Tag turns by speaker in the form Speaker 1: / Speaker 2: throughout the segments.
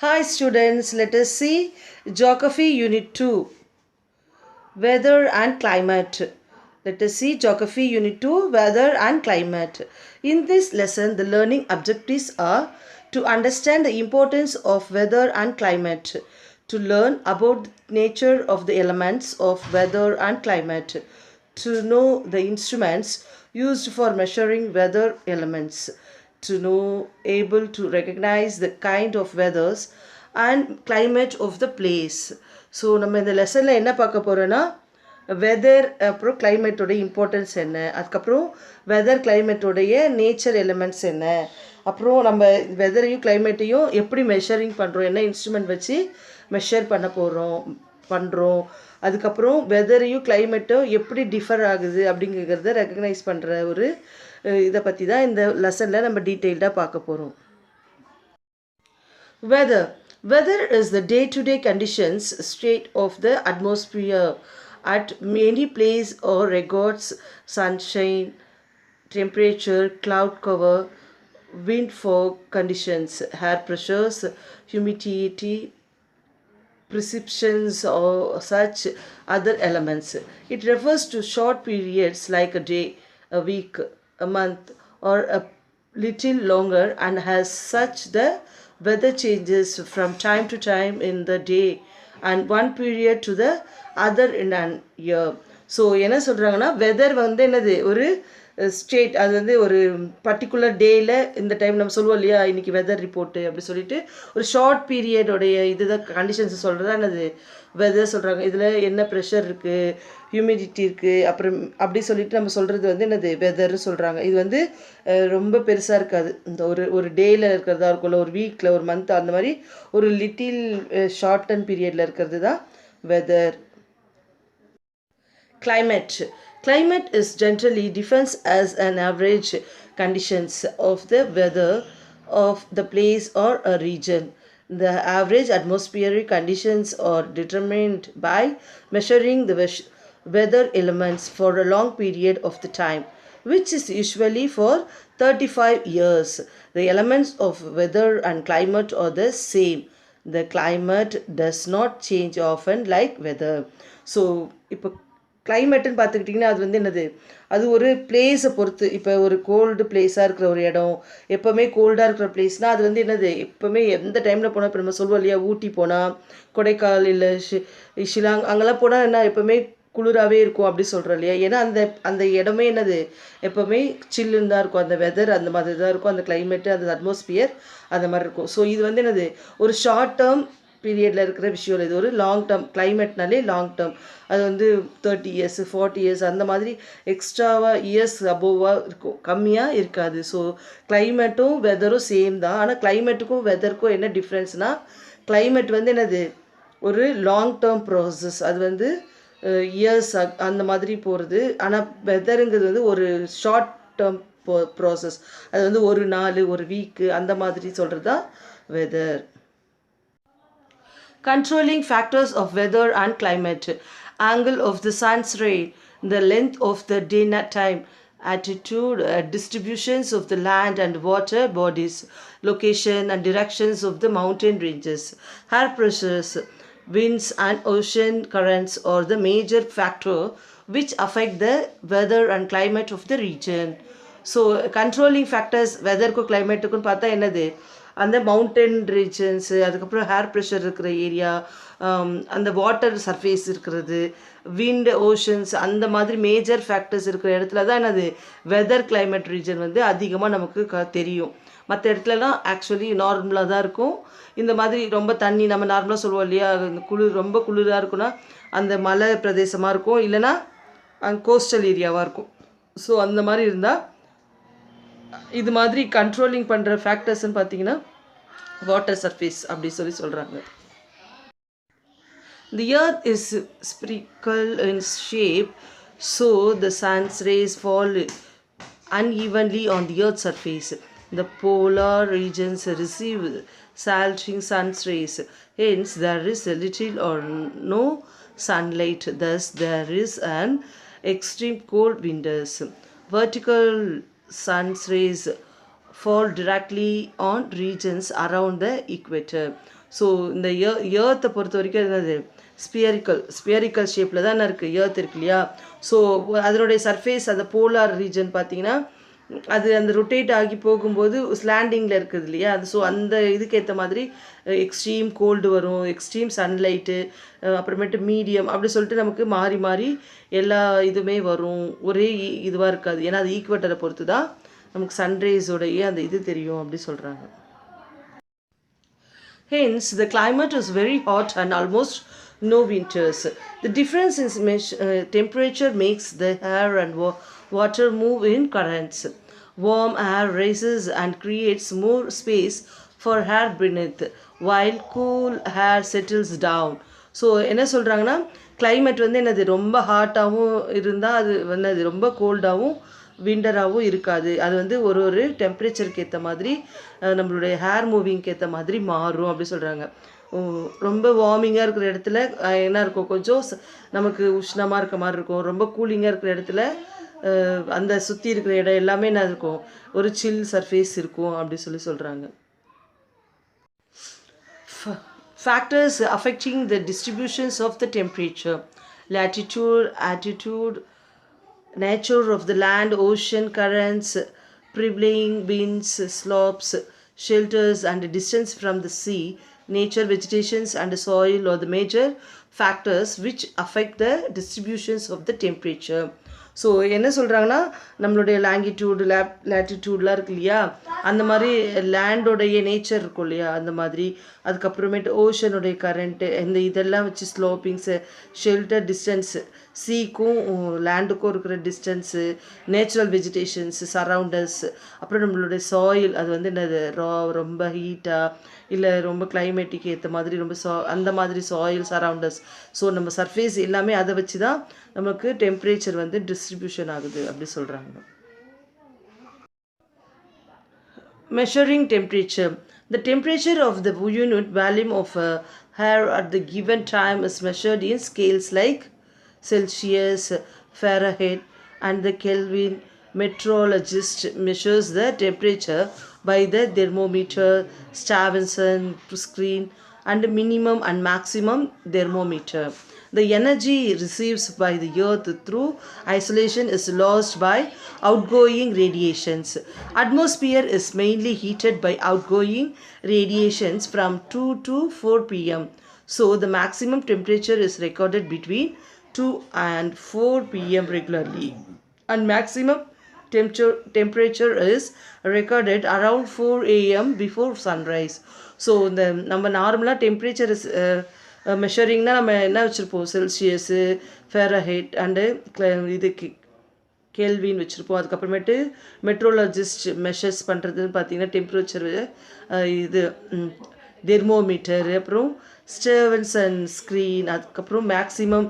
Speaker 1: Hi students, let us see Geography Unit 2, Weather and Climate. Let us see Geography Unit 2, Weather and Climate. In this lesson, the learning objectives are to understand the importance of weather and climate, to learn about the nature of the elements of weather and climate, to know the instruments used for measuring weather elements, to know able to recognize the kind of weathers and climate of the place. So நம்ம இந்த லெசனில் என்ன பார்க்க போகிறோன்னா weather அப்புறம் கிளைமேட்டோடைய importance என்ன, அதுக்கப்புறம் weather கிளைமேட்டோடைய nature elements என்ன, அப்புறம் நம்ம வெதரையும் கிளைமேட்டையும் எப்படி மெஷரிங் பண்ணுறோம், என்ன இன்ஸ்ட்ருமெண்ட் வச்சு மெஷர் பண்ணுறோம், அதுக்கப்புறம் வெதரையும் கிளைமேட்டும் எப்படி டிஃபர் ஆகுது அப்படிங்கிறத ரெக்கக்னைஸ் பண்ணுற ஒரு இதை பற்றி தான் இந்த லெசனில் நம்ம டீட்டெயில்டாக பார்க்க போகிறோம். Weather is the day-to-day conditions state of the atmosphere at many places or records sunshine, temperature, cloud cover, wind, fog conditions, air pressures, humidity, precipitations or such other elements. It refers to short periods like a day, a week, a month or a little longer and has such the weather changes from time to time in the day and one period to the other in an year. So என்ன சொல்கிறாங்கன்னா weather வந்து என்னது ஒரு state, அது வந்து ஒரு particular டேயில் இந்த டைம் நம்ம சொல்லுவோம் இல்லையா, இன்றைக்கி வெதர் ரிப்போர்ட்டு அப்படி சொல்லிட்டு ஒரு ஷார்ட் பீரியடோடைய இதுதான் கண்டிஷன்ஸ் சொல்கிறது தான் என்னது வெதர் சொல்கிறாங்க. இதில் என்ன ப்ரெஷர் இருக்குது, ஹியூமிடிட்டி இருக்குது, அப்புறம் அப்படி சொல்லிட்டு நம்ம சொல்கிறது வந்து என்னது வெதர்னு சொல்கிறாங்க. இது வந்து ரொம்ப பெருசாக இருக்காது, இந்த ஒரு டேயில் இருக்கிறதா இருக்கும்ல, ஒரு வீக்கில், ஒரு மந்த், அந்த மாதிரி ஒரு லிட்டில் ஷார்ட் அண்ட் பீரியடில் இருக்கிறது தான் weather. Climate is generally defined as an average conditions of the weather of the place or a region. The average atmospheric conditions are determined by measuring the weather elements for a long period of the time, which is usually for 35 years. The elements of weather and climate are the same. The climate does not change often like weather. So, இப்போ கிளைமேட்டுன்னு பார்த்துக்கிட்டிங்கன்னா அது வந்து என்னது, அது ஒரு பிளேஸை பொறுத்து. இப்போ ஒரு கோல்டு பிளேஸாக இருக்கிற ஒரு இடம், எப்போவுமே கோல்டாக இருக்கிற பிளேஸ்னால் அது வந்து என்னது எப்போவுமே எந்த டைமில் போனால், இப்போ நம்ம சொல்லுவோம் இல்லையா, ஊட்டி போனால், கொடைக்கானல் இல்லை ஷிலாங் அங்கெல்லாம் போனால் என்ன எப்போவுமே குளிராகவே இருக்கும் அப்படி சொல்கிறோம் இல்லையா. ஏன்னா அந்த இடமே என்னது எப்போவுமே சில்லுன்னு தான் இருக்கும், அந்த வெதர் அந்த மாதிரி தான் இருக்கும், அந்த கிளைமேட்டு அந்த அட்மாஸ்பியர் அந்த மாதிரி இருக்கும். ஸோ இது வந்து என்னது ஒரு ஷார்ட் டேர்ம் பீரியடில் இருக்கிற விஷயம். இது ஒரு லாங் டேர்ம், கிளைமேட்னாலே லாங் டேர்ம், அது வந்து 30 இயர்ஸ் 40 இயர்ஸ் அந்த மாதிரி எக்ஸ்ட்ராவாக இயர்ஸ் அபோவாக இருக்கும், கம்மியாக இருக்காது. ஸோ கிளைமேட்டும் வெதரும் சேம் தான். ஆனால் கிளைமேட்டுக்கும் வெதருக்கும் என்ன டிஃப்ரென்ஸ்னால், கிளைமேட் வந்து என்னது ஒரு லாங் டேர்ம் ப்ராசஸ், அது வந்து இயர்ஸ் அந்த மாதிரி போகிறது. ஆனால் வெதருங்கிறது வந்து ஒரு ஷார்ட் டேர்ம் ப்ராசஸ், அது வந்து ஒரு நாள், ஒரு வீக்கு அந்த மாதிரி சொல்கிறது தான் weather. Controlling factors of weather and climate: angle of the sun's ray, the length of the day time, altitude, distributions of the land and water bodies, location and directions of the mountain ranges, air pressures, winds and ocean currents are the major factor which affect the weather and climate of the region. So controlling factors வெதருக்கும் கிளைமேட்டுக்கும் பார்த்தா என்னது, அந்த mountain regions, அதுக்கப்புறம் air pressure இருக்கிற area, அந்த water surface இருக்கிறது, wind, oceans, அந்த மாதிரி மேஜர் ஃபேக்டர்ஸ் இருக்கிற இடத்துல தான் என்னது வெதர் கிளைமேட் ரீஜன் வந்து அதிகமாக நமக்கு தெரியும். மற்ற இடத்துலலாம் ஆக்சுவலி நார்மலாக தான் இருக்கும். இந்த மாதிரி ரொம்ப தண்ணி நம்ம நார்மலாக சொல்லுவோம் இல்லையா, ரொம்ப குளிராக இருக்குன்னா அந்த மலை பிரதேசமாக இருக்கும், இல்லைன்னா கோஸ்டல் ஏரியாவாக இருக்கும். ஸோ அந்த மாதிரி இருந்தால் இது மாதிரி கண்ட்ரோலிங் பண்ணுற ஃபேக்டர்ஸ்ன்னு பார்த்தீங்கன்னா வாட்டர் சர்ஃபேஸ் அப்படி சொல்கிறாங்க. The earth is spherical in shape, so the sun's rays fall unevenly on the earth's surface. The polar regions receive salting sun's rays, hence there is little or no sunlight, thus there is an extreme cold winters. Vertical sun's rays fall directly on regions around the equator. So இந்த ஏர்த்தை பொறுத்த வரைக்கும் என்னது spherical ஷேப்பில் தான் இருக்குது earth இருக்கு இல்லையா. So அதனுடைய சர்ஃபேஸ் அந்த போலார் ரீஜன் பார்த்தீங்கன்னா அது அந்த ரொட்டேட் ஆகி போகும்போது ஸ்லாண்டிங்கில் இருக்குது இல்லையா. அது ஸோ அந்த இதுக்கு ஏற்ற மாதிரி எக்ஸ்ட்ரீம் கோல்டு வரும், எக்ஸ்ட்ரீம் சன்லைட்டு, அப்புறமேட்டு மீடியம் அப்படி சொல்லிட்டு நமக்கு மாறி மாறி எல்லா இதுவுமே வரும். ஒரே இதுவாக இருக்காது. ஏன்னா அது ஈக்குவேட்டரை பொறுத்து தான் நமக்கு சன்ரைஸோடைய அந்த இது தெரியும் அப்படி சொல்கிறாங்க. Hence, the climate is very hot and almost no winters. The difference in temperature makes the air and water move in currents. Warm air rises and creates more space for air beneath, while cool air settles down. So என்ன சொல்கிறாங்கன்னா climate வந்து என்னது ரொம்ப ஹாட்டாகவும் இருந்தால் அது வந்து அது ரொம்ப கோல்டாகவும் விண்டராகவும் இருக்காது. அது வந்து ஒரு டெம்பரேச்சருக்கு ஏற்ற மாதிரி நம்மளுடைய ஹேர் மூவிங்க்கு ஏற்ற மாதிரி மாறும் அப்படி சொல்கிறாங்க. ரொம்ப வார்மிங்காக இருக்கிற இடத்துல என்ன இருக்கும், கொஞ்சம் நமக்கு உஷ்ணமாக இருக்க மாதிரி இருக்கும். ரொம்ப கூலிங்காக இருக்கிற இடத்துல அந்த சுற்றி இருக்கிற இடம் எல்லாமே என்ன இருக்கும், ஒரு சில் சர்ஃபேஸ் இருக்கும் அப்படி சொல்கிறாங்க. Factors affecting the distributions of the temperature: latitude, altitude, nature of the land, ocean currents, prevailing winds, slopes, shelters, and distance from the sea. Nature, vegetations, and soil are the major factors which affect the distributions of the temperature. So என்ன சொல்கிறாங்கன்னா நம்மளுடைய லேட்டிடியூட்லாம் இருக்கு இல்லையா, அந்த மாதிரி லேண்டோடைய nature இருக்கும் இல்லையா அந்த மாதிரி, அதுக்கப்புறமேட்டு ஓஷனுடைய கரண்ட்டு, இந்த இதெல்லாம் வச்சு ஸ்லோப்பிங்ஸு, ஷெல்டர் டிஸ்டன்ஸு, சீக்கும் லேண்டுக்கும் இருக்கிற டிஸ்டன்ஸு, நேச்சுரல் வெஜிடேஷன்ஸு, சரவுண்டர்ஸ், அப்புறம் நம்மளுடைய சாயில் அது வந்து என்னது ரொம்ப ஹீட்டாக இல்லை ரொம்ப கிளைமேட்டுக்கு ஏற்ற மாதிரி ரொம்ப அந்த மாதிரி சாயில் சரவுண்டர்ஸ். ஸோ நம்ம சர்ஃபேஸ் எல்லாமே அதை வச்சு தான் நமக்கு டெம்பரேச்சர் வந்து டிஸ்ட்ரிபியூஷன் ஆகுது அப்படி சொல்கிறாங்க. Measuring temperature. The temperature of the unit volume of air at the given time is measured in scales like Celsius, Fahrenheit, and the Kelvin. Meteorologist measures the temperature by the thermometer, Stephenson scale, and minimum and maximum thermometer. The energy received by the earth through isolation is lost by outgoing radiations. Atmosphere is mainly heated by outgoing radiations from 2 to 4 pm. So the maximum temperature is recorded between 2 and 4 pm regularly, and maximum temperature is recorded around 4 am before sunrise. So இந்த நம்ம நார்மலாக temperature மெஷரிங்னா நம்ம என்ன வச்சுருப்போம், Celsius, ஃபேரஹைட் and இது kelvin வச்சுருப்போம். அதுக்கப்புறமேட்டு meteorologist measures பண்ணுறதுன்னு பார்த்தீங்கன்னா டெம்பரேச்சர் இது தெர்மோமீட்டர், அப்புறம் ஸ்டெவன்சன் ஸ்க்ரீன், அதுக்கப்புறம் மேக்ஸிமம்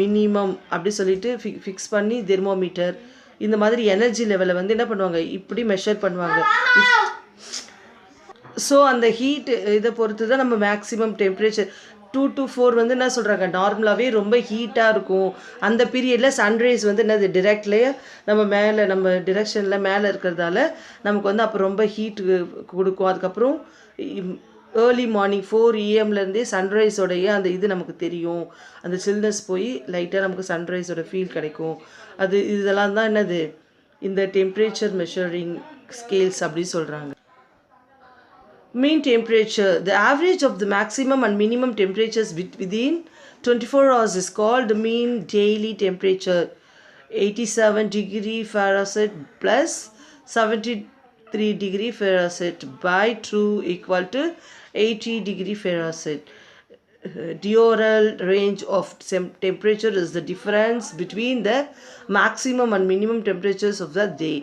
Speaker 1: மினிமம் அப்படி சொல்லிட்டு ஃபிக்ஸ் பண்ணி தெர்மோமீட்டர், இந்த மாதிரி எனர்ஜி லெவலை வந்து என்ன பண்ணுவாங்க இப்படி மெஷர் பண்ணுவாங்க. ஸோ அந்த ஹீட் இதை பொறுத்து தான் நம்ம மேக்ஸிமம் டெம்பரேச்சர் 2 to 4 வந்து என்ன சொல்கிறாங்க, நார்மலாகவே ரொம்ப ஹீட்டாக இருக்கும். அந்த பீரியடில் சன்ரைஸ் வந்து என்னது டிரெக்ட்லேயே நம்ம மேலே நம்ம டிரெக்ஷனில் மேலே இருக்கிறதால நமக்கு வந்து அப்போ ரொம்ப ஹீட் கொடுக்கும். அதுக்கப்புறம் ஏர்லி மார்னிங் 4 AM சன்ரைஸோடைய அந்த இது நமக்கு தெரியும். அந்த சில்னஸ் போய் லைட்டாக நமக்கு சன்ரைஸோட ஃபீல் கிடைக்கும். இதெல்லாம் தான் என்னது இந்த டெம்பரேச்சர் மெஷரிங் ஸ்கேல்ஸ் அப்படி சொல்கிறாங்க. Mean temperature. The average of the maximum and minimum temperatures within 24 hours is called the mean daily temperature. 87 degree Fahrenheit plus 73 degree Fahrenheit by 2 equal to 80 degree Fahrenheit. Diurnal range of temperature is the difference between the maximum and minimum temperatures of the day.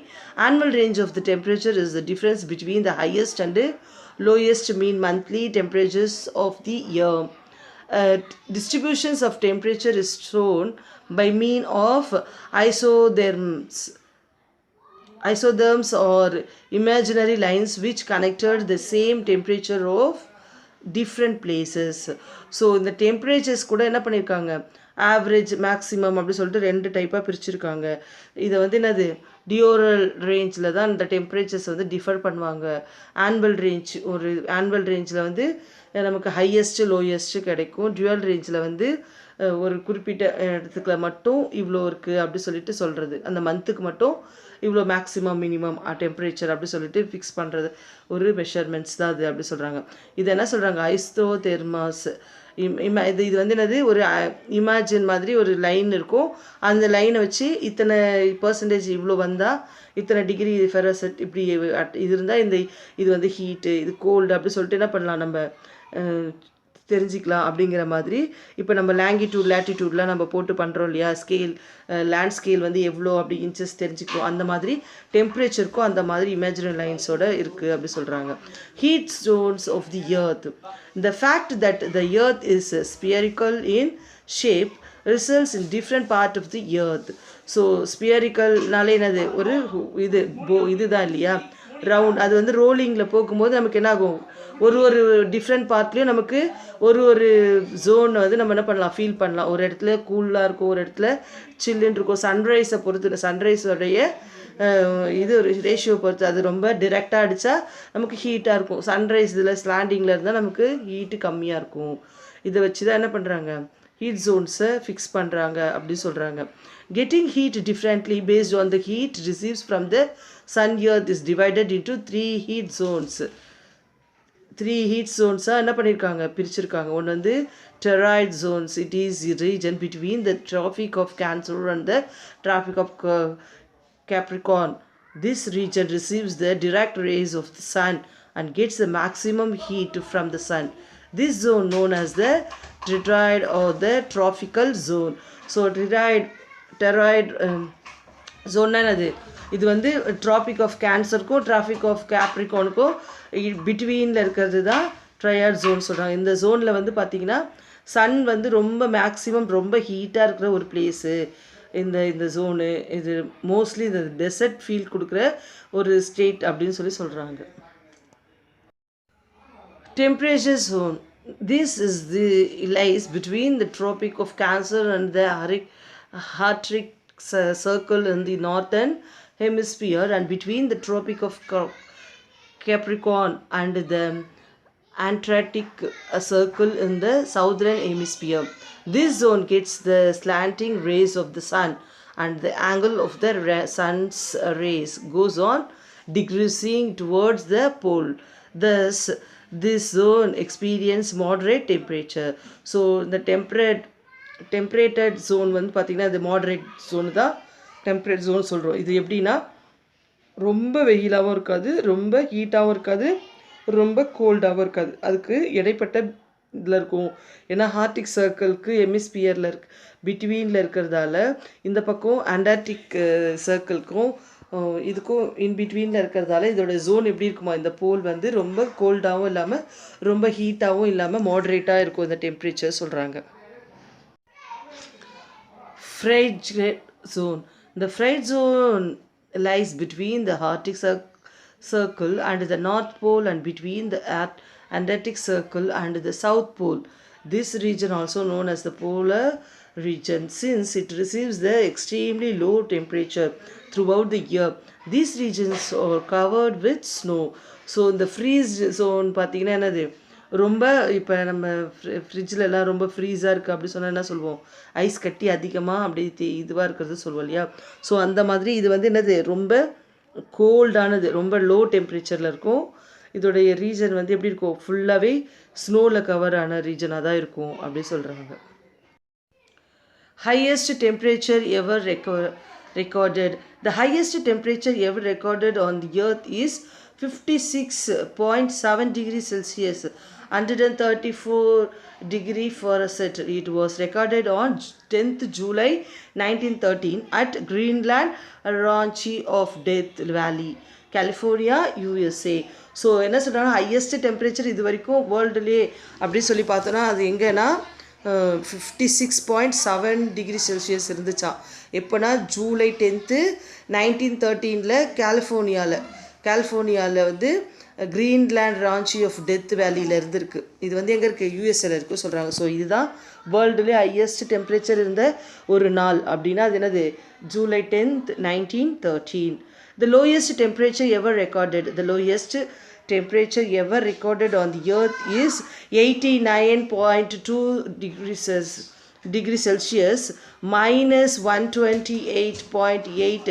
Speaker 1: Annual range of the temperature is the difference between the highest and the lowest mean monthly temperatures of the year. Distributions of temperature is shown by mean of isotherms or imaginary lines which connected the same temperature of different places. So இந்த temperatures கூட என்ன பண்ணியிருக்காங்க, average maximum அப்படி சொல்லிட்டு 2 டைப்பாக பிரிச்சுருக்காங்க. இதை வந்து என்னது டியோரல் ரேஞ்சில் தான் இந்த டெம்பரேச்சர்ஸ் வந்து டிஃபர் பண்ணுவாங்க. ஆனுவல் ரேஞ்ச் ஒரு ஆனுவல் ரேஞ்சில் வந்து நமக்கு ஹையஸ்ட்டு லோயஸ்ட்டு கிடைக்கும். டியூவல் ரேஞ்சில் வந்து ஒரு குறிப்பிட்ட இடத்துக்குள்ள மட்டும் இவ்வளோ இருக்குது அப்படி சொல்லிட்டு சொல்கிறது. அந்த மந்த்துக்கு மட்டும் இவ்வளோ மேக்ஸிமம் மினிமம் டெம்பரேச்சர் அப்படி சொல்லிட்டு ஃபிக்ஸ் பண்ணுறது ஒரு மெஷர்மெண்ட்ஸ் தான் அது அப்படி சொல்கிறாங்க. இது என்ன சொல்கிறாங்க, ஐஸ்தோதெர்மாஸ். இது வந்து என்னது, ஒரு இமேஜின் மாதிரி ஒரு லைன் இருக்கும். அந்த லைனை வச்சு இத்தனை பர்சன்டேஜ் இவ்வளோ வந்தால் இத்தனை டிகிரி ஃபெரசெட் இப்படி இது இருந்தால் இது வந்து ஹீட்டு, இது கோல்டு அப்படி சொல்லிட்டு என்ன பண்ணலாம் நம்ம தெரிஞ்சிக்கலாம் அப்படிங்கிற மாதிரி. இப்போ நம்ம லேட்டிடியூட்லாம் நம்ம போட்டு பண்ணுறோம் இல்லையா, ஸ்கேல் லேண்ட் ஸ்கேல் வந்து எவ்வளோ அப்படி இன்ச்சஸ் தெரிஞ்சுக்கிறோம். அந்த மாதிரி டெம்பரேச்சருக்கும் அந்த மாதிரி இமேஜினரி லைன்ஸோட இருக்குது அப்படி சொல்கிறாங்க. Heat zones of the earth. The fact that the earth is spherical in shape results in different part of the earth. So ஸ்பியரிக்கல்னாலே என்னது, ஒரு இதுதான் இல்லையா, ரவுண்ட். அது வந்து ரோலிங்கில் போகும்போது நமக்கு என்ன ஆகும், ஒரு டிஃப்ரெண்ட் பார்ட்லேயும் நமக்கு ஒரு ஜோன் வந்து நம்ம என்ன பண்ணலாம், ஃபீல் பண்ணலாம். ஒரு இடத்துல கூலாக இருக்கும், ஒரு இடத்துல சில்லுன்னு இருக்கும். சன்ரைஸை பொறுத்து, சன்ரைஸோடைய இது ரேஷியோ பொறுத்து, அது ரொம்ப டிரெக்டாக அடித்தா நமக்கு ஹீட்டாக இருக்கும். சன்ரைஸ் இதில் ஸ்லாண்டிங்கில் இருந்தால் நமக்கு ஹீட்டு கம்மியாக இருக்கும். இதை வச்சு தான் என்ன பண்ணுறாங்க, ஹீட் ஜோன்ஸை ஃபிக்ஸ் பண்ணுறாங்க அப்படி சொல்கிறாங்க. Getting heat differently based on the heat receives from the sun earth is divided into 3 heat zones. 3 heat ஜோன்ஸாக என்ன பண்ணியிருக்காங்க, பிரிச்சிருக்காங்க. ஒன்று வந்து torrid zones. It is region between the tropic of Cancer and the tropic of Capricorn. This region receives the direct rays of the sun and gets the maximum heat from the sun. This zone known as the tetrad or the tropical zone. So tetrad zone என்னது, இது வந்து traffic of கேன்சருக்கும் traffic of கேப்ரிகானுக்கும் பிட்வீனில் இருக்கிறது தான் triad zone சொல்கிறாங்க. இந்த ஜோனில் வந்து பார்த்திங்கன்னா சன் வந்து ரொம்ப மேக்ஸிமம் ரொம்ப ஹீட்டாக இருக்கிற ஒரு பிளேஸு இந்த ஜோனு. இது மோஸ்ட்லி இந்த டெசர்ட் ஃபீல் கொடுக்குற ஒரு ஸ்டேட் அப்படின்னு சொல்கிறாங்க. Temperature zone. This is the lies between the Tropic of Cancer and the Arctic Circle in the northern hemisphere and between the Tropic of Capricorn and the Antarctic circle in the southern hemisphere. This zone gets the slanting rays of the sun and the angle of the sun's rays goes on decreasing towards the pole. Thus, this zone experiences moderate temperature. So, the temperated zone வந்து பார்த்திங்கன்னா இது moderate zone தான் temperate zone சொல்கிறோம். இது எப்படின்னா ரொம்ப வெயிலாகவும் இருக்காது, ரொம்ப ஹீட்டாகவும் இருக்காது, ரொம்ப கோல்டாகவும் இருக்காது. அதுக்கு இடைப்பட்ட இதில் இருக்கும். ஏன்னா ஆர்க்டிக் சர்க்கிளுக்கு ஹெமிஸ்பியரில் பிட்வீனில் இருக்கிறதால இந்த பக்கம் அண்டார்டிக் சர்க்கிளுக்கும் இதுக்கும் இன்பிட்வீனில் இருக்கிறதால இதோட ஜோன் எப்படி இருக்குமா, இந்த போல் வந்து ரொம்ப கோல்டாகவும் இல்லாமல் ரொம்ப ஹீட்டாகவும் இல்லாமல் மாடரேட்டாக இருக்கும் இந்த டெம்பரேச்சர் சொல்கிறாங்க. Frigid zone. இந்த frigid zone lies between the Arctic Circle and the North Pole and between the Antarctic Circle and the South Pole. This region also known as the polar region since it receives the extremely low temperature throughout the year. These regions are covered with snow. So இந்த freeze zone பார்த்திங்கன்னா என்னது, ரொம்ப இப்போ நம்ம ஃப்ரிட்ஜிலலாம் ரொம்ப ஃப்ரீஸாக இருக்குது அப்படி சொன்னால் என்ன சொல்லுவோம், ஐஸ் கட்டி அதிகமாக அப்படி இதுவாக இருக்கிறது சொல்லுவோம் இல்லையா. ஸோ அந்த மாதிரி இது வந்து என்னது, ரொம்ப கோல்டானது, ரொம்ப லோ டெம்பரேச்சரில் இருக்கும். இதோடைய ரீஜன் வந்து எப்படி இருக்கும், ஃபுல்லாகவே ஸ்னோவில் கவர் ஆன ரீஜனாக தான் இருக்கும் அப்படி சொல்கிறாங்க. Highest temperature ever recorded. The highest temperature ever recorded on the earth is 56.7 degrees Celsius, 134 degree Fahrenheit. It was recorded on 10th July 1913 at Greenland Ranch of Death Valley, California, USA. So என்ன சொல்கிறாங்க, highest temperature இது வரைக்கும் வேர்ல்டுலேயே அப்படி சொல்லி பார்த்தோன்னா அது எங்கன்னா 56.7 degree Celsius இருந்துச்சான். எப்போனா ஜூலை 10th 1913 கலிஃபோர்னியாவில் வந்து கிரீன்லேண்ட் ராஞ்சி ஆஃப் டெத் வேலியில் இருந்திருக்கு. இது வந்து எங்கே இருக்குது? யூஎஸ்ஏல இருக்குது சொல்கிறாங்க. ஸோ இதுதான் வேர்ல்டுலேயே ஹையஸ்ட் டெம்பரேச்சர் இருந்த ஒரு நாள் அப்படின்னா அது என்னது? July 10th, 1913. The lowest temperature ever recorded. The lowest temperature ever recorded on the earth is 89.2 degrees Celsius minus 128.8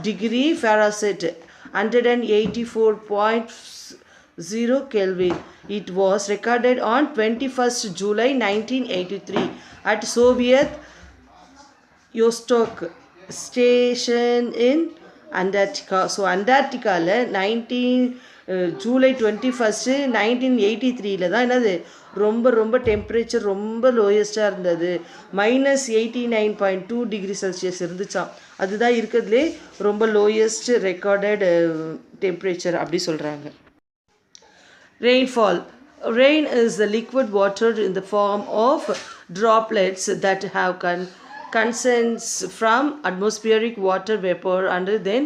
Speaker 1: degree Fahrenheit, 184.0 Kelvin. It was recorded on 21st July 1983 at Soviet Vostok Station in Antarctica. So அண்டார்டிகாவில் July 21 1983 தான் என்னது ரொம்ப temperature ரொம்ப லோயஸ்ட்டாக இருந்தது. -89.2 degree Celsius இருந்துச்சாம். அதுதான் இருக்கிறதுலே ரொம்ப lowest recorded temperature அப்படி சொல்கிறாங்க. Rainfall. Rain is the liquid water in the form of droplets that have condense from atmospheric water vapor and then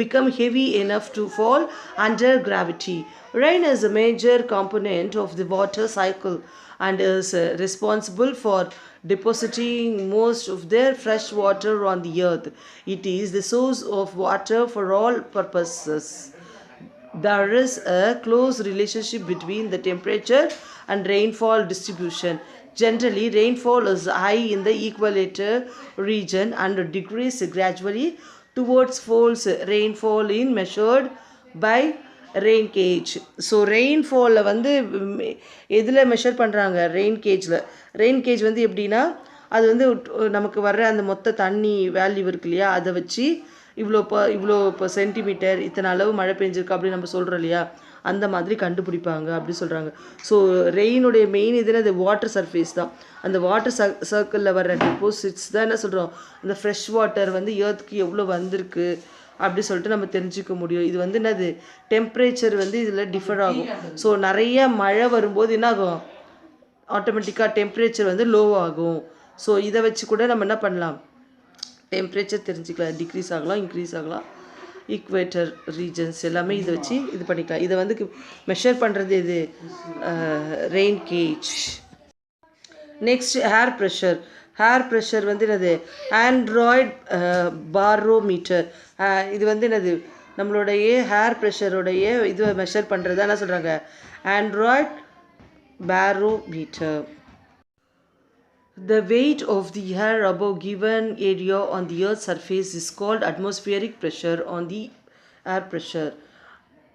Speaker 1: become heavy enough to fall under gravity. Rain is a major component of the water cycle and is responsible for depositing most of their fresh water on the earth. It is the source of water for all purposes. There is a close relationship between the temperature and rainfall distribution. Generally, rainfall is high in the equator region and decreases gradually towards falls rainfall in measured by rain gauge. So ரெயின்ஃபாலில் வந்து எதில் measure பண்ணுறாங்க? Rain gauge வந்து எப்படின்னா அது வந்து நமக்கு வர்ற அந்த மொத்த தண்ணி வேல்யூ இருக்கு இல்லையா, அதை வச்சு இவ்வளோ இப்போ சென்டிமீட்டர் இத்தனை அளவு மழை பெஞ்சிருக்கு அப்படின்னு நம்ம சொல்கிறோம் இல்லையா, அந்த மாதிரி கண்டுபிடிப்பாங்க அப்படி சொல்கிறாங்க. ஸோ ரெயினுடைய மெயின் இதில் அது வாட்டர் சர்ஃபேஸ் தான். அந்த வாட்டர் சர்க்கிளில் வர்ற டெபாசிட்ஸ் தான் என்ன சொல்கிறோம், அந்த ஃப்ரெஷ் வாட்டர் வந்து ஏர்த்துக்கு எவ்வளோ வந்திருக்கு அப்படி சொல்லிட்டு நம்ம தெரிஞ்சுக்க முடியும். இது வந்து என்னது டெம்பரேச்சர் வந்து இதில் டிஃபர் ஆகும். ஸோ நிறைய மழை வரும்போது என்ன ஆகும், ஆட்டோமேட்டிக்காக டெம்பரேச்சர் வந்து லோ ஆகும். ஸோ இதை வச்சு கூட நம்ம என்ன பண்ணலாம், டெம்பரேச்சர் தெரிஞ்சுக்கலாம். டிக்ரீஸ் ஆகலாம், இன்க்ரீஸ் ஆகலாம். ஈக்குவேட்டர் ரீஜன்ஸ் எல்லாமே இதை வச்சு இது பண்ணிக்கலாம். இதை வந்து மெஷர் பண்ணுறது இது rain gauge. Next air pressure. Air pressure வந்து என்னது ஆண்ட்ராய்ட் பாரோமீட்டர். இது வந்து என்னது நம்மளுடைய ஹேர் ப்ரெஷருடைய இது மெஷர் பண்ணுறது என்ன சொல்கிறாங்க, Android barometer. The weight of the air above given area on the Earth's surface is called atmospheric pressure on the air pressure.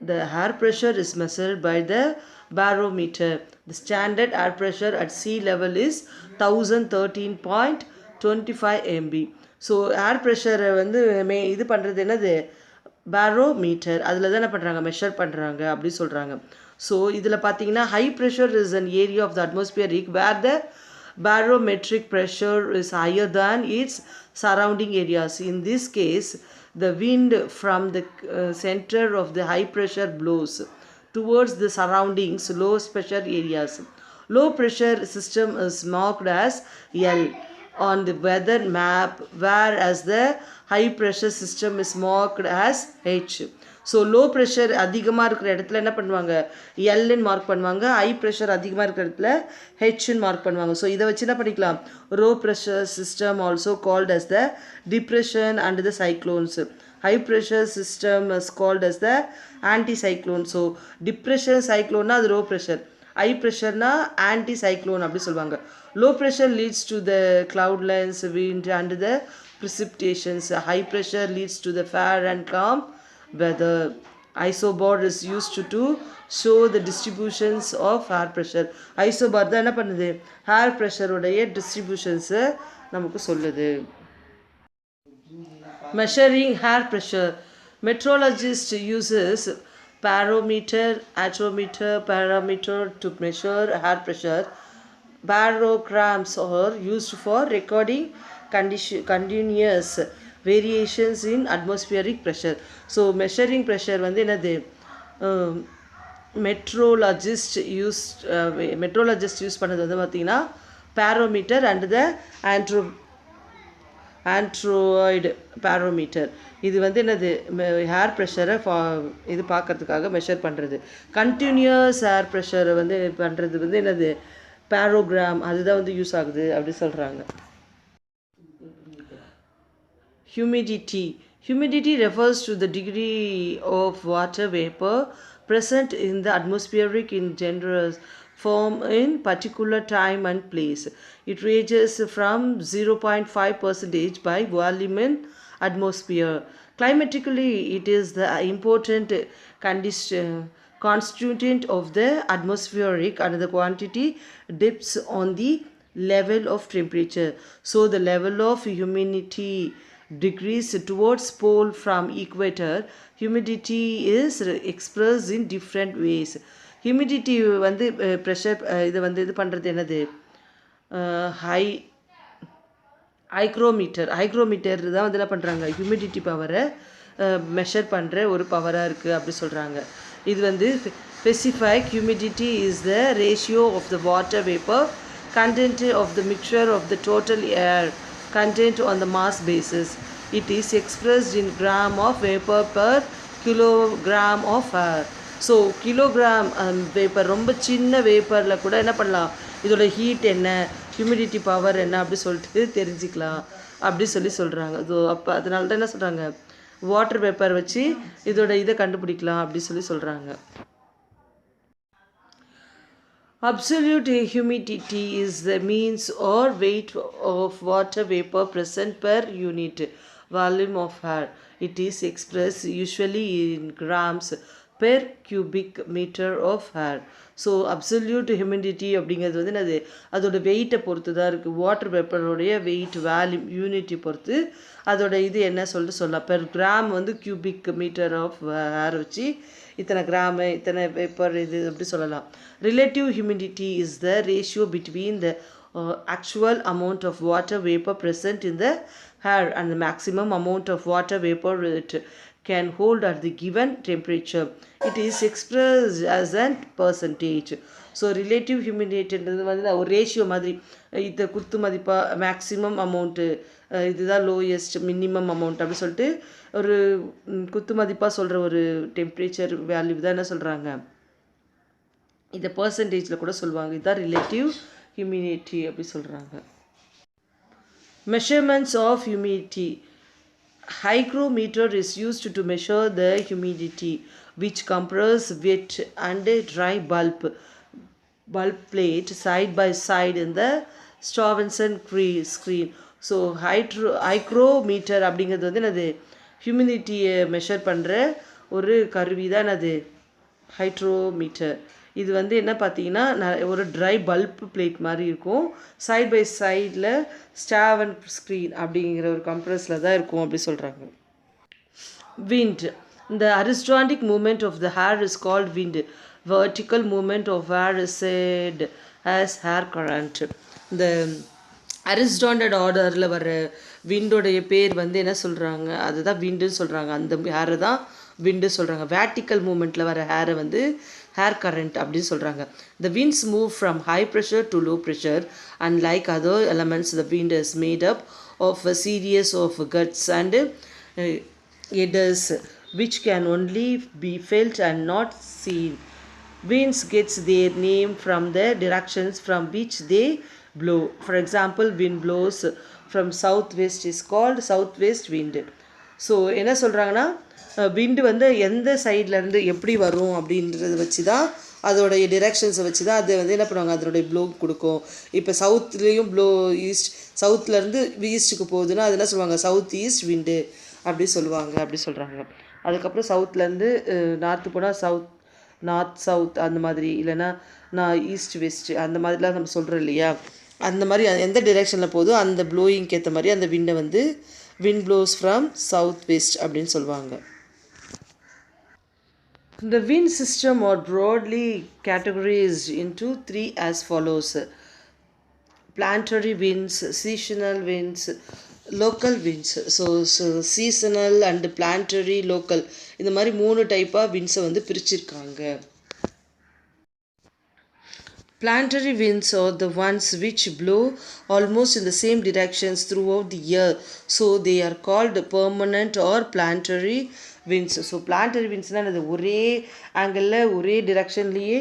Speaker 1: The air pressure is measured by the barometer. The standard air pressure at sea level is 1013.25 mb. So air ப்ரெஷரை வந்து இது பண்ணுறது என்னது barometer. அதில் தான் என்ன பண்ணுறாங்க, measure பண்ணுறாங்க அப்படி சொல்கிறாங்க. ஸோ இதில் பார்த்தீங்கன்னா high pressure is an area of the atmospheric where the barometric pressure is higher than its surrounding areas. In this case, the wind from the center of the high pressure blows towards the surroundings low pressure areas. Low pressure system is marked as L on the weather map, whereas the high pressure system is marked as H. So low pressure அதிகமாக இருக்கிற இடத்துல என்ன பண்ணுவாங்க, எல்லுன்னு mark பண்ணுவாங்க. High pressure அதிகமாக இருக்கிற இடத்துல ஹெச்ன்னு mark பண்ணுவாங்க. ஸோ இதை வச்சு என்ன பண்ணிக்கலாம், low pressure system also called as the depression and the cyclones. High pressure system is called as the anti cyclone. So depression சைக்ளோன்னா அது லோ ப்ரெஷர், ஹை ப்ரெஷர்னா ஆன்டி சைக்ளோன் அப்படி சொல்லுவாங்க. Low pressure leads to the cloud lines, wind and the precipitations. High pressure leads to the fair and calm weather. Isobar is used to show the distributions of air pressure. Isobar தான் என்ன பண்ணுது, air pressure உடைய distributions நமக்கு சொல்லுது. Measuring air pressure. Meteorologist uses barometer, atmometer, parameter to measure air pressure. Barograms are used for recording continuous variations in atmospheric pressure. So measuring pressure வந்து என்னது meteorologist use பண்ணது வந்து பார்த்திங்கன்னா barometer and the Android barometer. இது வந்து என்னது, hair ப்ரெஷரை இது பார்க்கறதுக்காக மெஷர் பண்ணுறது. கண்டினியூஸ் ஹேர் ப்ரெஷரை வந்து பண்ணுறது வந்து என்னது, பேரோகிராம், அதுதான் வந்து யூஸ் ஆகுது அப்படி சொல்கிறாங்க. Humidity. Humidity refers to the degree of water vapor present in the atmospheric in general form in particular time and place. It ranges from 0.5% by volume in atmosphere. Climatically, it is the important constituent of the atmospheric, and the quantity dips on the level of temperature. So the level of humidity degrees towards pole from equator. Humidity is expressed in different ways. Humidity வந்து pressure இதை வந்து இது பண்ணுறது என்னது, hygrometer தான் வந்து என்ன பண்ணுறாங்க, ஹியூமிடிட்டி பவரை மெஷர் பண்ணுற ஒரு பவராக இருக்குது அப்படி சொல்கிறாங்க. இது வந்து specific humidity is the ratio of the water vapour content of the mixture of the total air content on the mass basis. It is expressed in gram of vapor per kilogram of air. So kilogram vapour, ரொம்ப சின்ன வேப்பரில் கூட என்ன பண்ணலாம், இதோட heat என்ன, humidity power என்ன அப்படி சொல்லிட்டு தெரிஞ்சிக்கலாம் அப்படி சொல்கிறாங்க. ஸோ அப்போ அதனால தான் என்ன சொல்கிறாங்க, வாட்டர் வேப்பர் வச்சு இதோட இதை கண்டுபிடிக்கலாம் அப்படி சொல்கிறாங்க. Absolute humidity is the means or weight of water vapor present per unit volume of air. It is expressed usually in grams per cubic meter of air. So absolute humidity அப்படிங்கிறது வந்து என்னது, அதோட வெயிட்டை பொறுத்து தான் இருக்குது. வாட்டர் வேப்பரோடைய வெயிட் வேல்யூம் unity பொறுத்து அதோட இது என்ன சொல்லிட்டு சொல்லலாம். பெர் கிராம் வந்து கியூபிக் மீட்டர் ஆஃப் ஏர் வச்சு இத்தனை கிராமு இத்தனை வேப்பர் இது அப்படி சொல்லலாம். Relative humidity is the ratio between the actual amount of water vapor present in the air and the maximum amount of water vapor it can hold at the given temperature. It is expressed as a percentage. So relative ஹியூமிடிட்டின்றது வந்து ஒரு ratio மாதிரி, இதை குத்து மதிப்பாக maximum amount, இதுதான் lowest minimum amount அப்படி சொல்லிட்டு ஒரு குத்து மதிப்பாக சொல்கிற ஒரு டெம்பரேச்சர் வேல்யூ தான் என்ன சொல்கிறாங்க, இதை பர்சன்டேஜில் கூட சொல்லுவாங்க. இதுதான் ரிலேட்டிவ் ஹியூமிடிட்டி அப்படி சொல்கிறாங்க. Measurements of humidity. Hygrometer is used to measure the humidity, which compares wet and dry bulb plate side by side in the Stephenson screen. So hygrometer அப்படிங்கிறது வந்து என்னது, ஹியூமிடிட்டியை மெஷர் பண்ணுற ஒரு கருவி தான் என்னது, ஹைட்ரோமீட்டர். இது வந்து என்ன பார்த்தீங்கன்னா ஒரு ட்ரை பல்ப் பிளேட் மாதிரி இருக்கும், சைட் பை சைடில் ஸ்டாவன் ஸ்க்ரீன் அப்படிங்கிற ஒரு கம்ப்ரஸில் தான் இருக்கும் அப்படி சொல்கிறாங்க. Wind. The horizontal movement of the hair is called wind. Vertical movement of hair is said as hair current. இந்த ஹரிசாண்டல் ஆர்டரில் வர விண்டோடைய பேர் வந்து என்ன சொல்கிறாங்க, அதுதான் விண்டுன்னு சொல்கிறாங்க. அந்த ஹேரை தான் விண்டு சொல்கிறாங்க. வேர்டிக்கல் மூமெண்ட்டில் வர ஹேரை வந்து ஹேர் கரண்ட் அப்படின்னு சொல்கிறாங்க. The winds move from high pressure to low pressure, and like other elements the wind is made up of a series of gusts and eddies which can only be felt and not seen. Winds gets their name from the directions from which they blow. For example, wind blows from southwest is called southwest wind. So என்ன சொல்கிறாங்கன்னா, விண்டு வந்து எந்த சைட்லேருந்து எப்படி வரும் அப்படின்றத வச்சு தான், அதோடைய டிரெக்ஷன்ஸை வச்சு தான் அது வந்து என்ன பண்ணுவாங்க, அதனுடைய ப்ளோ கொடுக்கும். இப்போ சவுத்துலேயும் ப்ளோ ஈஸ்ட், சவுத்துலேருந்து ஈஸ்ட்டுக்கு போகுதுன்னா அது என்ன சொல்லுவாங்க, சவுத் ஈஸ்ட் விண்டு அப்படி சொல்லுவாங்க அப்படி சொல்கிறாங்க. அதுக்கப்புறம் சவுத்துலேருந்து நார்த்து போனால் நார்த் சவுத் அந்த மாதிரி, இல்லைன்னா ஈஸ்ட் வெஸ்ட்டு அந்த மாதிரிலாம் நம்ம சொல்கிறோம் இல்லையா, அந்த மாதிரி எந்த டிரெக்ஷனில் போதோ அந்த ப்ளோயிங்க்கு ஏற்ற மாதிரி அந்த விண்டை வந்து wind blows from south west அப்படின்னு சொல்லுவாங்க. The wind system are broadly categorized into three as follows: planetary winds, seasonal winds, local winds. So seasonal and planetary, local, இந்த மாதிரி 3 டைப்பாக விண்ட்ஸை வந்து பிரிச்சிருக்காங்க. Planetary winds are the ones which blow almost in the same directions throughout the year. So they are called permanent or planetary winds. So planetary விண்ட்ஸ்னால் அது ஒரே ஆங்கிளில் ஒரே டிரெக்ஷன்லேயே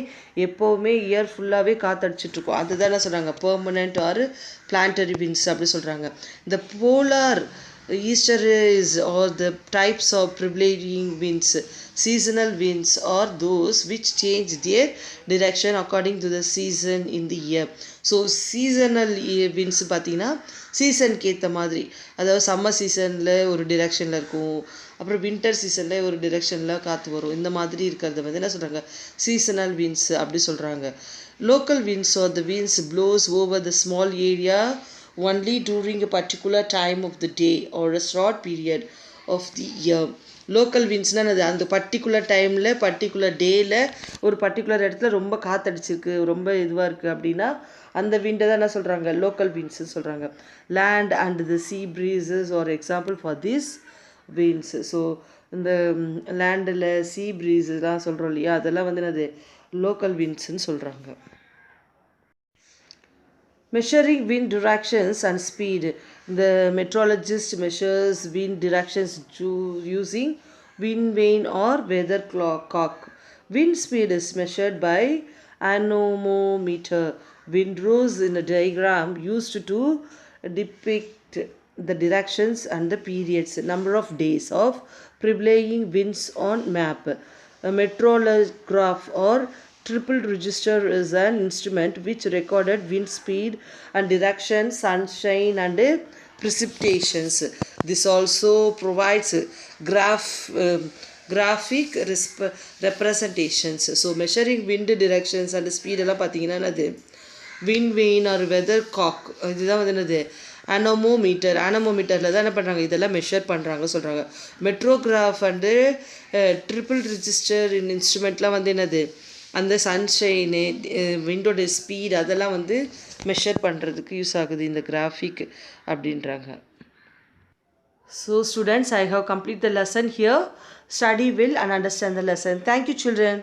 Speaker 1: எப்போவுமே இயர் ஃபுல்லாகவே காற்றடிச்சிட்ருக்கோம். அதுதான் என்ன சொல்கிறாங்க, பெர்மனண்ட் ஆர் பிளான்டரி விண்ட்ஸ் அப்படி சொல்கிறாங்க. இந்த polar easteries or the types of prevailing winds. Seasonal winds are those which change their direction according to the season in the year. So seasonal winds பார்த்தீங்கன்னா சீசனுக்கு ஏற்ற மாதிரி, அதாவது சம்மர் சீசனில் ஒரு டிரெக்ஷனில் இருக்கும், அப்புறம் வின்டர் சீசனில் ஒரு டிரெக்ஷனில் காற்று வரும். இந்த மாதிரி இருக்கிறத வந்து என்ன சொல்கிறாங்க, சீசனல் விண்ட்ஸ் அப்படி சொல்கிறாங்க. Local winds R the winds blows over the small area only during a particular time of the day or a short period of the year. Local விண்ட்ஸ்னால் அது அந்த பர்டிகுலர் டைமில் பர்டிகுலர் டேயில் ஒரு பர்டிகுலர் இடத்துல ரொம்ப காற்றடிச்சிருக்கு, ரொம்ப இதுவாக இருக்குது அப்படின்னா அந்த விண்டை தான் என்ன சொல்கிறாங்க, லோக்கல் விண்ட்ஸு சொல்கிறாங்க. Land and the sea breezes are example for this winds. So இந்த லேண்டில் சீ ப்ரீஸஸ்லாம் சொல்கிறோம் இல்லையா, அதெல்லாம் வந்து என்னது லோக்கல் விண்ட்ஸுன்னு சொல்கிறாங்க. Measuring wind directions and speed. The meteorologist measures wind directions using wind vane or weathercock. Wind speed is measured by anemometer. Wind rows in a diagram used to depict the directions and the periods, number of days of prevailing winds on map. A meteorograph or triple register is an instrument which recorded wind speed and direction, sunshine and precipitations. This also provides graphic representations. So measuring wind directions and speed எல்லாம் பார்த்தீங்கன்னா அது wind vein or whether காக், இதுதான் வந்து என்னது அனமோமீட்டர். அனமோமீட்டரில் தான் என்ன பண்ணுறாங்க, இதெல்லாம் மெஷர் பண்ணுறாங்க சொல்கிறாங்க. மெட்ரோகிராஃப் அண்டு ட்ரிபிள் ரிஜிஸ்டர் இன்ஸ்ட்ருமெண்ட்லாம் வந்து என்னது அந்த சன்ஷைனு விண்டோட ஸ்பீட் அதெல்லாம் வந்து மெஷர் பண்ணுறதுக்கு யூஸ் ஆகுது இந்த கிராஃபிக் அப்படின்றாங்க. So students, I have completed the lesson here. Study well and understand the lesson. Thank you children.